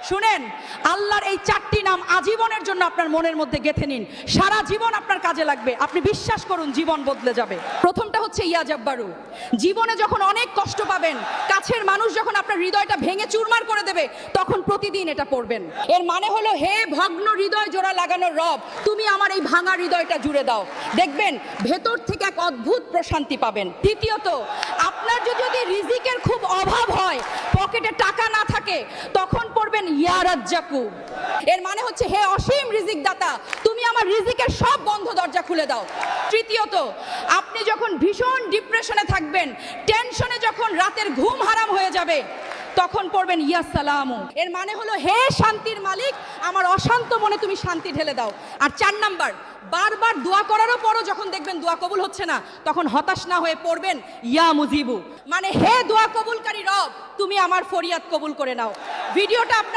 শুনেন, আল্লাহর এই 4টি নাম আজীবনের জন্য আপনার মনের মধ্যে গেঁথে নিন। সারা জীবন আপনার কাজে লাগবে, আপনি বিশ্বাস করুন জীবন বদলে যাবে। প্রথমটা হচ্ছে ইয়া জব্বারু। জীবনে যখন অনেক কষ্ট পাবেন, কাছের মানুষ যখন আপনার হৃদয়টা ভেঙে চুরমার করে দেবে, তখন প্রতিদিন এটা পড়বেন। এর মানে হলো, হে ভগ্ন হৃদয় জোড়া লাগানোর রব, তুমি আমার এই ভাঙা হৃদয়টা জুড়ে দাও। দেখবেন ভেতর থেকে এক অদ্ভুত প্রশান্তি পাবেন। দ্বিতীয়ত, আপনার যদি রিজিকের খুব অভাব হয়, পকেটে টাকা না থাকে, তখন পড়বেন ইয়া রাজ্জাকু। এর মানে হচ্ছে, হে অসীম রিজিক দাতা, তুমি আমার রিজিকের সব বন্ধ দরজা খুলে দাও। তৃতীয়ত, আপনি যখন ভীষণ ডিপ্রেশনে থাকবেন, টেনশনে যখন রাতের ঘুম হারাম হয়ে যাবে, তখন পড়বেন ইয়া সালামু। এর মানে হলো, হে শান্তির মালিক, আমার অশান্ত মনে তুমি শান্তি ঢেলে দাও। আর 4 নাম্বার, বারবার দোয়া করারও পরও যখন দেখবেন দোয়া কবুল হচ্ছে না, তখন হতাশ না হয়ে পড়বেন ইয়া মুজিবু। মানে, হে দোয়া কবুলকারী রব, তুমি আমার ফরিয়াদ কবুল করে নাও। ভিডিওটা আপনার